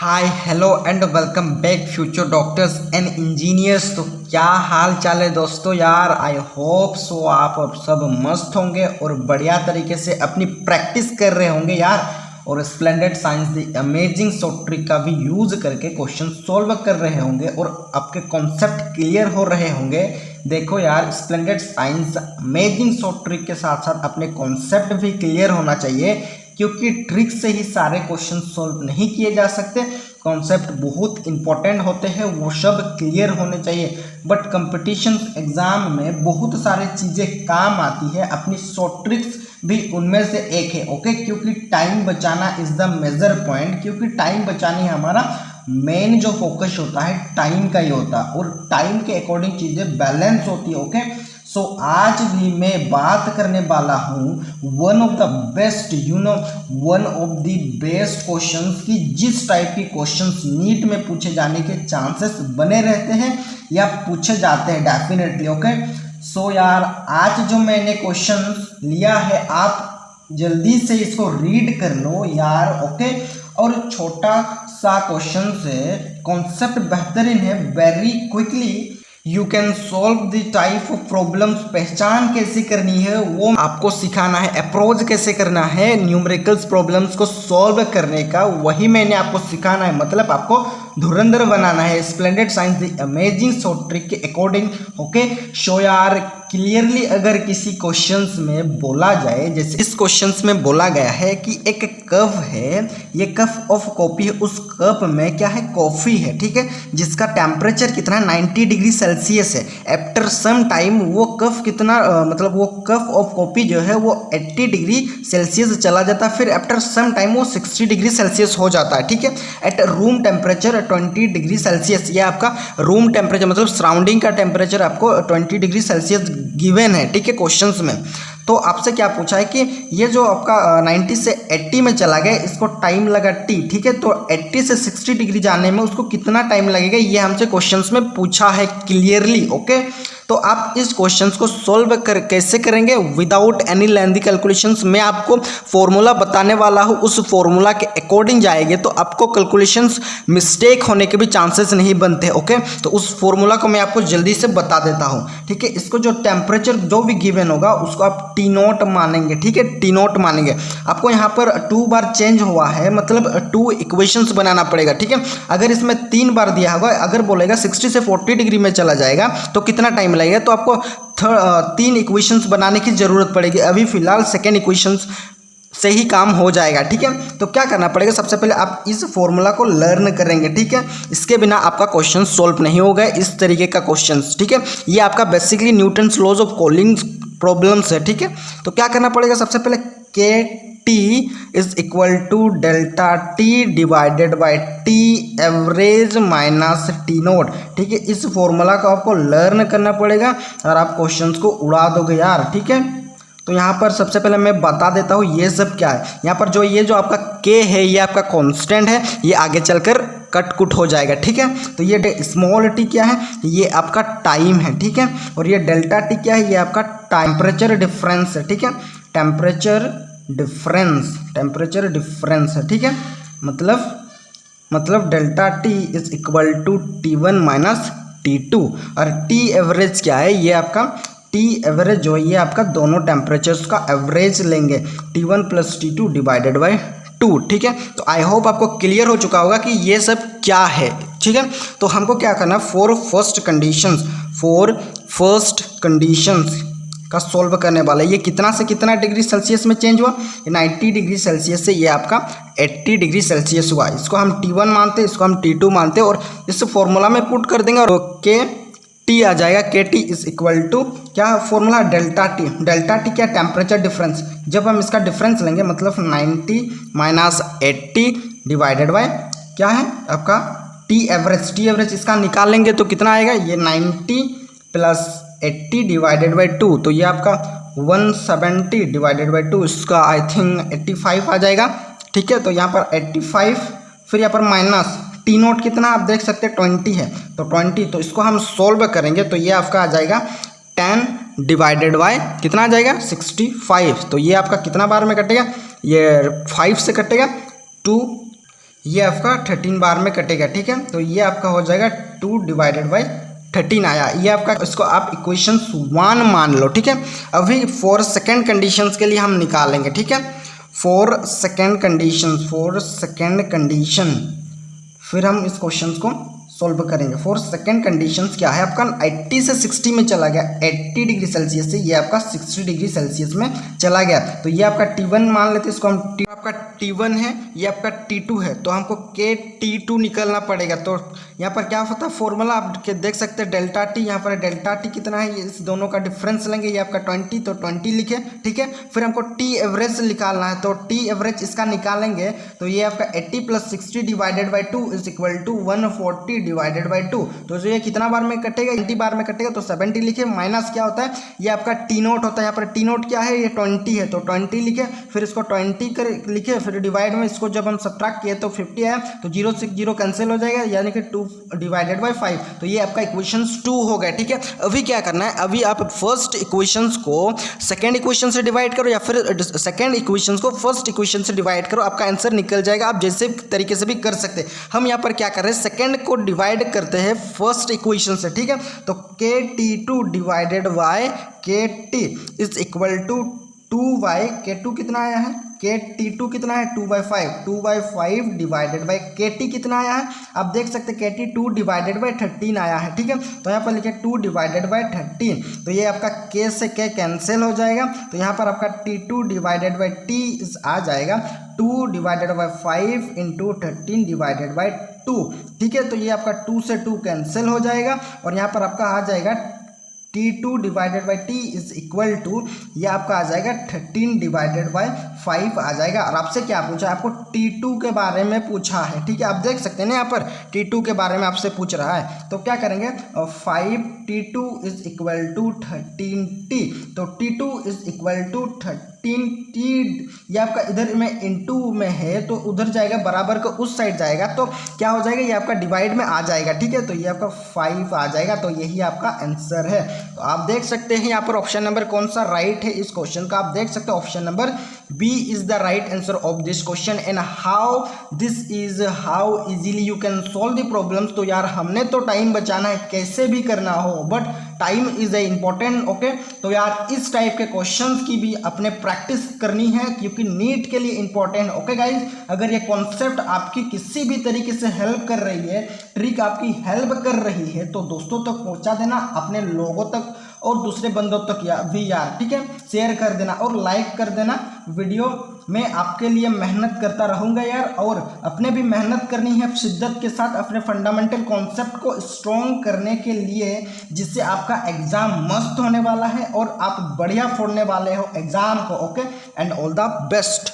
Hi hello and welcome back future doctors and engineers. तो क्या हाल चाल है दोस्तों यार, आई होप सो आप अब सब मस्त होंगे और बढ़िया तरीके से अपनी प्रैक्टिस कर रहे होंगे यार, और splendid science the amazing short trick का भी यूज करके क्वेश्चन सॉल्व कर रहे होंगे और आपके कॉन्सेप्ट क्लियर हो रहे होंगे। देखो यार, splendid science amazing short trick के साथ साथ अपने कॉन्सेप्ट भी क्लियर होना चाहिए, क्योंकि ट्रिक से ही सारे क्वेश्चन सॉल्व नहीं किए जा सकते। कॉन्सेप्ट बहुत इंपॉर्टेंट होते हैं, वो सब क्लियर होने चाहिए। बट कंपटीशन एग्जाम में बहुत सारी चीज़ें काम आती है, अपनी शॉर्ट ट्रिक्स भी उनमें से एक है। ओके, क्योंकि टाइम बचाना इज द मेजर पॉइंट, क्योंकि टाइम बचानी हमारा मेन जो फोकस होता है टाइम का ही होता है, और टाइम के अकॉर्डिंग चीज़ें बैलेंस होती है। ओके, सो आज भी मैं बात करने वाला हूँ one of the best one of the best questions की, जिस टाइप की क्वेश्चंस नीट में पूछे जाने के चांसेस बने रहते हैं या पूछे जाते हैं डेफिनेटली। ओके, सो यार आज जो मैंने क्वेश्चन लिया है, आप जल्दी से इसको रीड कर लो यार। ओके, और छोटा सा क्वेश्चन से कॉन्सेप्ट बेहतरीन है, very quickly you can solve the type of problems. पहचान कैसे करनी है वो आपको सिखाना है, अप्रोच कैसे करना है न्यूमेरिकल्स प्रॉब्लम्स को सॉल्व करने का, वही मैंने आपको सिखाना है। मतलब आपको धुरंधर बनाना है splendid science the amazing short trick के अकॉर्डिंग। ओके, सो यार क्लियरली अगर किसी क्वेश्चंस में बोला जाए, जैसे इस क्वेश्चंस में बोला गया है कि एक कप है, ये कप ऑफ कॉफी है, उस कप में क्या है, कॉफ़ी है, ठीक है, जिसका टेम्परेचर कितना है, 90 डिग्री सेल्सियस है। आफ्टर सम टाइम वो कप कितना मतलब वो कप ऑफ कॉफी जो है वो 80 डिग्री सेल्सियस चला जाता है, फिर आफ्टर सम टाइम वो 60 डिग्री सेल्सियस हो जाता है, ठीक है। At room temperature 20 degree Celsius, ये आपका रूम टेम्परेचर मतलब सराउंडिंग का टेम्परेचर आपको 20 डिग्री सेल्सियस गिवन है, ठीक है, क्वेश्चंस में। तो आपसे क्या पूछा है कि ये जो आपका 90 से 80 में चला गया, इसको टाइम लगा टी, ठीक है, तो 80 से 60 डिग्री जाने में उसको कितना टाइम लगेगा, ये हमसे क्वेश्चंस में पूछा है क्लियरली। ओके, तो आप इस क्वेश्चंस को सॉल्व कैसे करेंगे विदाउट एनी लेंथी कैलकुलेशंस। मैं आपको फॉर्मूला बताने वाला हूँ, उस फॉर्मूला के अकॉर्डिंग जाएंगे तो आपको कैलकुलेशंस मिस्टेक होने के भी चांसेस नहीं बनते। ओके, तो उस फॉर्मूला को मैं आपको जल्दी से बता देता हूँ, ठीक है। इसको जो टेम्परेचर जो भी गिवन होगा उसको आप टी नोट मानेंगे, ठीक है, टी नोट मानेंगे। आपको यहाँ पर 2 बार चेंज हुआ है, मतलब 2 इक्वेशंस बनाना पड़ेगा, ठीक है। अगर इसमें 3 बार दिया होगा, अगर बोलेगा 60 से 40 डिग्री में चला जाएगा तो कितना टाइम लगेगा, तो आपको 3 इक्वेशंस बनाने की जरूरत पड़ेगी। अभी फिलहाल सेकेंड इक्वेशंस से ही काम हो जाएगा, ठीक है। तो क्या करना पड़ेगा, सबसे पहले आप इस फॉर्मूला को लर्न करेंगे, ठीक है। इसके बिना आपका क्वेश्चन सॉल्व नहीं होगा, इस तरीके का क्वेश्चन, ठीक है। ये आपका basically Newton's laws of cooling problems है, ठीक है। तो क्या करना पड़ेगा, सबसे पहले K T is equal to delta T divided by T average minus T naught, ठीक है। इस फॉर्मूला को आपको लर्न करना पड़ेगा और आप क्वेश्चंस को उड़ा दोगे यार, ठीक है। तो यहाँ पर सबसे पहले मैं बता देता हूँ ये सब क्या है। यहाँ पर जो ये जो आपका के है, ये आपका कांस्टेंट है, ये आगे चलकर कट कुट हो जाएगा, ठीक है। तो ये स्मॉल टी क्या है, ये आपका टाइम है, ठीक है। और ये डेल्टा टी क्या है, ये आपका टेम्परेचर डिफरेंस है, ठीक है। टेम्परेचर डिफरेंस है, ठीक है। मतलब delta T is equal to T1 minus T2। और टी एवरेज क्या है, ये आपका टी एवरेज जो है ये आपका दोनों टेम्परेचर्स का एवरेज लेंगे, T1 plus T2 divided by 2, ठीक है। तो आई होप आपको क्लियर हो चुका होगा कि ये सब क्या है, ठीक है। तो हमको क्या करना है, फॉर फर्स्ट कंडीशंस का सॉल्व करने वाला है। ये कितना से कितना डिग्री सेल्सियस में चेंज हुआ, 90 डिग्री सेल्सियस से ये आपका 80 डिग्री सेल्सियस हुआ। इसको हम T1 मानते हैं, इसको हम T2 मानते हैं, और इस फॉर्मूला में पुट कर देंगे और के टी आ जाएगा। के टी इज इक्वल टू क्या formula, delta T. Delta T क्या, टेम्परेचर डिफरेंस। जब हम इसका डिफरेंस लेंगे मतलब 90 माइनस 80 डिवाइडेड बाय क्या है आपका टी एवरेज इसका निकाल लेंगे तो कितना आएगा, ये 90 प्लस 80 डिवाइडेड बाई 2, तो ये आपका 170 डिवाइडेड बाई 2, इसका आई थिंक 85 आ जाएगा, ठीक है। तो यहाँ पर 85, फिर यहाँ पर माइनस टी नोट कितना आप देख सकते हैं 20 है, तो 20, तो इसको हम सोल्व करेंगे तो ये आपका आ जाएगा 10 डिवाइडेड बाय कितना आ जाएगा 65। तो ये आपका कितना बार में कटेगा, ये 5 से कटेगा 2 ये आपका 13 बार में कटेगा, ठीक है। तो ये आपका हो जाएगा 2 डिवाइडेड बाई 13 आया, ये आपका, इसको आप इक्वेशन 1 मान लो, ठीक है। अभी फॉर सेकेंड कंडीशंस के लिए हम निकालेंगे, ठीक है। फॉर सेकेंड कंडीशन फिर हम इस क्वेश्चन को सॉल्व करेंगे। फॉर सेकेंड कंडीशंस क्या है आपका, 80 से 60 में चला गया, 80 डिग्री सेल्सियस से ये आपका 60 डिग्री सेल्सियस में चला गया। तो ये आपका T1 मान लेते हैं, इसको हम आपका T1 है, ये आपका T2 है, तो हमको KT2 निकलना पड़ेगा। तो यहाँ पर क्या होता है फॉर्मूला आप देख सकते हैं, डेल्टा टी, यहाँ पर डेल्टा टी कितना है, ये इस दोनों का डिफरेंस लेंगे, ये आपका 20, तो 20 लिखे, ठीक है। फिर हमको टी एवरेज निकालना है, तो टी एवरेज इसका निकालेंगे, तो ये आपका 80 + 60 divided by 2 is equal to 140 divided by 2। तो जो ये कितना बार में कटेगा, 80 बार में कटेगा, तो 70 लिखे, माइनस क्या होता है, ये आपका टी नोट होता है, यहाँ पर टी नोट क्या है, ये 20 है, तो 20 लिखे, फिर इसको 20 कर लिखे, फिर डिवाइड में इसको जब हम सब्ट्रैक्ट किए तो 50 आया, तो 0 से 0 कैंसिल हो जाएगा, यानी कि 2 डिवाइडेड बाई 5। तो ये आपका इक्वेशंस 2 हो गया, ठीक है। अभी क्या करना है, अभी आप फर्स्ट इक्वेशंस को सेकेंड इक्वेशन से डिवाइड करो, या फिर सेकेंड इक्वेशंस को फर्स्ट इक्वेशन से डिवाइड करो, आपका आंसर निकल जाएगा। आप जैसे तरीके से भी कर सकते हैं। हम यहाँ पर क्या कर रहे हैं, सेकेंड को डिवाइड करते हैं फर्स्ट इक्वेशन से, ठीक है। तो KT2 divided by KT is equal to 2 KT कितना आया है, KT2 कितना है 2/5, 2/5 डिवाइडेड बाई KT कितना आया है, आप देख सकते हैं KT2 डिवाइडेड बाई 13 आया है, ठीक है। तो यहाँ पर लिखे 2 डिवाइडेड बाई 13, तो ये आपका K से K कैंसिल हो जाएगा, तो यहाँ पर आपका T2 डिवाइडेड बाई T आ जाएगा 2 divided by 5 into 13 divided by 2, ठीक है। तो ये आपका 2 से 2 कैंसिल हो जाएगा, और यहाँ पर आपका आ जाएगा T2 divided by T is equal to, ये आपका आ जाएगा 13 डिवाइडेड बाई 5 आ जाएगा। और आपसे क्या पूछा है, आपको T2 के बारे में पूछा है, ठीक है। आप देख सकते हैं ना, यहाँ पर T2 के बारे में आपसे पूछ रहा है, तो क्या करेंगे, 5T2 is equal to 13T, तो T2 is equal to 13T, ये आपका इधर में इनटू में है, तो उधर जाएगा, बराबर का उस साइड जाएगा, तो क्या हो जाएगा, ये आपका डिवाइड में आ जाएगा, ठीक है। तो ये आपका 5 आ जाएगा, तो यही आपका आंसर है। तो आप देख सकते हैं यहाँ पर ऑप्शन नंबर कौन सा राइट है इस क्वेश्चन का, आप देख सकते हैं option number B is the right answer of this question. And how easily you can solve the problems. तो यार हमने तो टाइम बचाना है, कैसे भी करना हो, but time is a important, okay. तो यार इस टाइप के क्वेश्चंस की भी अपने प्रैक्टिस करनी है, क्योंकि नीट के लिए इंपॉर्टेंट, ओके गाइज। अगर ये कॉन्सेप्ट आपकी किसी भी तरीके से हेल्प कर रही है, ट्रिक आपकी हेल्प कर रही है, तो दोस्तों तक पहुंचा देना, अपने लोगों तक और दूसरे बंदों तक भी यार, ठीक है। शेयर कर देना और लाइक कर देना वीडियो। मैं आपके लिए मेहनत करता रहूँगा यार, और अपने भी मेहनत करनी है शिद्दत के साथ अपने फंडामेंटल कॉन्सेप्ट को स्ट्रॉन्ग करने के लिए, जिससे आपका एग्जाम मस्त होने वाला है और आप बढ़िया फोड़ने वाले हो एग्जाम को, okay. And all the best.